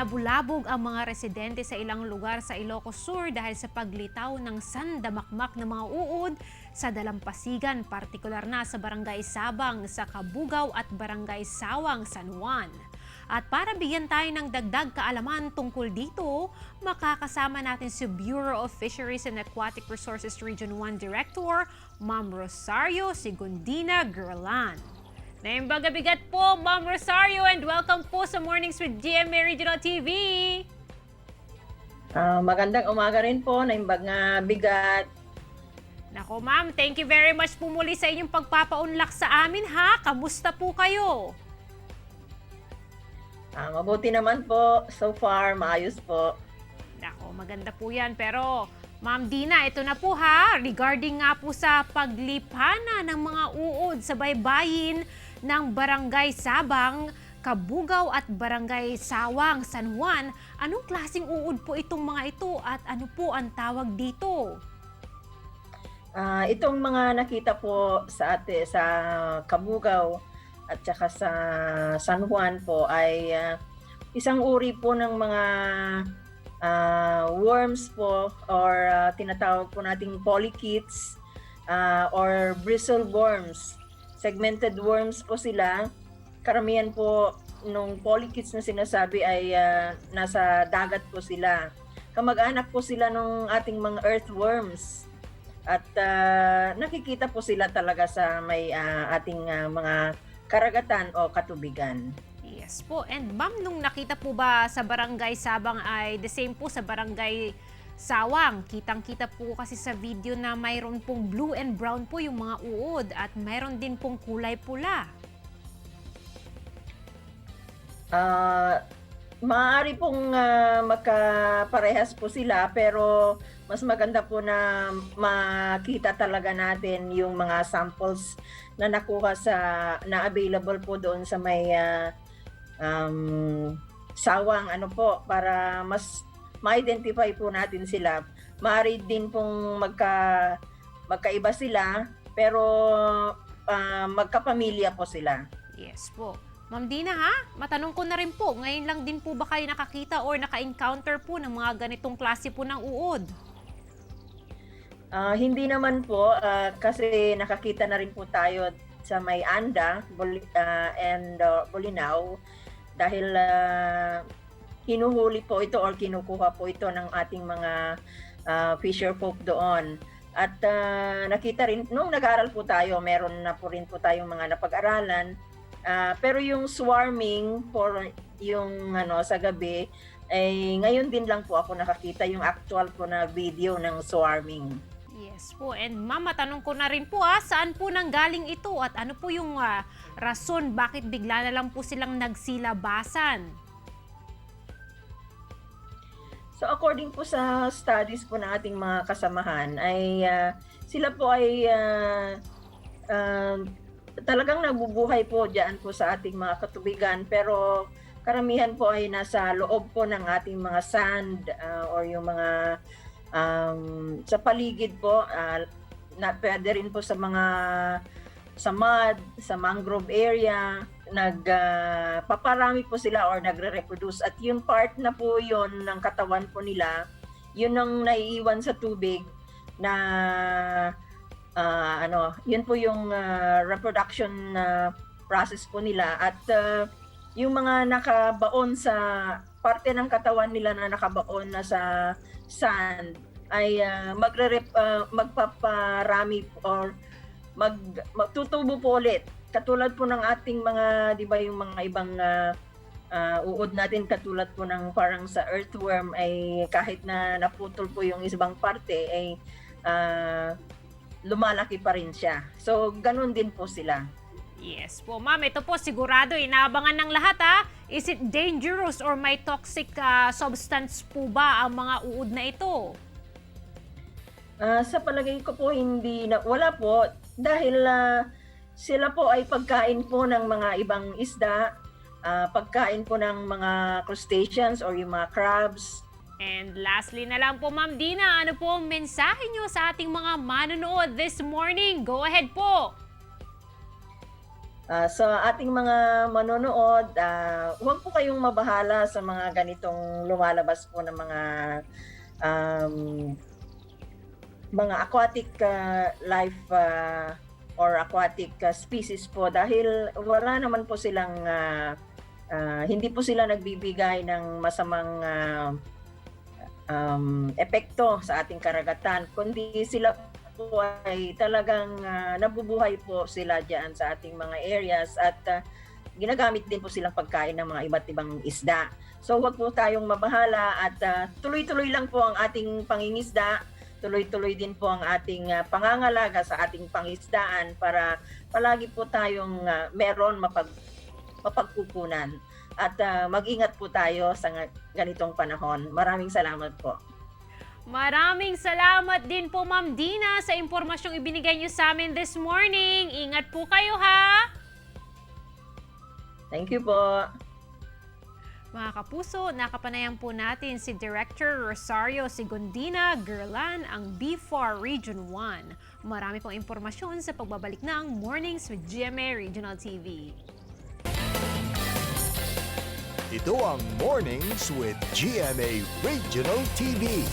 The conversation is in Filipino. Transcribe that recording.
Nabulabog ang mga residente sa ilang lugar sa Ilocos Sur dahil sa paglitaw ng sandamakmak na mga uod sa dalampasigan, partikular na sa Barangay Sabang sa Kabugaw at Barangay Sawang, San Juan. At para bigyan tayo ng dagdag kaalaman tungkol dito, makakasama natin si Bureau of Fisheries and Aquatic Resources Region 1 Director, Ma'am Rosario Sigundina Gerlan. Naimbag bigat po, Ma'am Rosario, and welcome po sa Mornings with GMA Regional TV. Magandang umaga rin po, naimbag nga bigat. Nako ma'am, thank you very much po muli sa inyong pagpapaunlak sa amin ha. Kamusta po kayo? Mabuti naman po, so far, maayos po. Nako, maganda po yan. Pero Ma'am Dina, ito na po ha, regarding nga po sa paglipana ng mga uod sa baybayin ng Barangay Sabang, Kabugaw at Barangay Sawang, San Juan. Anong klaseng uod po itong mga ito at ano po ang tawag dito? Itong mga nakita po sa Kabugaw at saka sa San Juan po ay isang uri po ng mga worms po or tinatawag po nating polychaetes or bristle worms. Segmented worms po sila. Karamihan po nung polychaetes na sinasabi ay nasa dagat po sila. Kamag-anak po sila nung ating mga earthworms. At nakikita po sila talaga sa may ating mga karagatan o katubigan. Yes po. And ma'am, nung nakita po ba sa Barangay Sabang ay the same po sa Barangay Sawang? Kitang-kita po kasi sa video na mayroon pong blue and brown po yung mga uod at mayroon din pong kulay pula. Maaari pong magkaparehas po sila pero mas maganda po na makita talaga natin yung mga samples na nakuha na available po doon sa may sawang po para mas ma-identify po natin sila. Maaari din pong magkaiba sila pero magkapamilya po sila. Yes po. Ma'am Dina ha, matanong ko na rin po, ngayon lang din po ba kayo nakakita or naka-encounter po ng mga ganitong klase po ng uod? Hindi naman po kasi nakakita na rin po tayo sa may Anda and Bolinao dahil hinuhuli po ito or kinukuha po ito ng ating mga fisher folk doon. At nakita rin, nung nag-aaral po tayo, meron na po rin po tayong mga napag-aralan. Pero yung swarming for yung sa gabi, ay ngayon din lang po ako nakakita yung actual po na video ng swarming. Yes po. And ma'am, matanong ko na rin po saan po nanggaling ito at ano po yung rason bakit bigla na lang po silang nagsilabasan? So according po sa studies po ng ating mga kasamahan ay sila po ay talagang nabubuhay po diyan po sa ating mga katubigan pero karamihan po ay nasa loob po ng ating mga sand or yung mga sa paligid po na pwede rin po sa mud, sa mangrove area nagpaparami po sila or nagre-reproduce at yung part na po yon ng katawan po nila yun ang naiiwan sa tubig na yun po yung reproduction process po nila at yung mga nakabaon sa parte ng katawan nila na nakabaon na sa sand ay magpaparami or magtutubo po ulit katulad po ng ating mga di ba yung mga ibang uod natin katulad po ng parang sa earthworm ay kahit na naputol po yung isang parte ay lumalaki pa rin siya. So, ganun din po sila. Yes po, ma'am. Ito po sigurado, inaabangan ng lahat Is it dangerous or may toxic substance po ba ang mga uod na ito? Sa palagay ko po, wala po. Dahil sila po ay pagkain po ng mga ibang isda, pagkain po ng mga crustaceans or yung mga crabs. And lastly na lang po, Ma'am Dina, ano po ang mensahe nyo sa ating mga manonood this morning? Go ahead po! Sa ating mga manonood, huwag po kayong mabahala sa mga ganitong lumalabas po ng um, mga aquatic life or aquatic species po dahil wala naman po silang hindi po sila nagbibigay ng masamang epekto sa ating karagatan, kundi sila po ay talagang nabubuhay po sila diyan sa ating mga areas at ginagamit din po silang pagkain ng mga iba't ibang isda. So huwag po tayong mabahala at tuloy-tuloy lang po ang ating pangingisda, tuloy-tuloy din po ang ating pangangalaga sa ating pangisdaan para palagi po tayong meron mapagkukunan. At mag-ingat po tayo sa ganitong panahon. Maraming salamat po. Maraming salamat din po, Ma'am Dina, sa impormasyong ibinigay niyo sa amin this morning. Ingat po kayo, ha? Thank you po. Mga kapuso, nakapanayan po natin si Director Rosario Sigondina Gerlan, ang B4 Region 1. Marami pong impormasyon sa pagbabalik ng Mornings with GMA Regional TV. Ito ang Mornings with GMA Regional TV.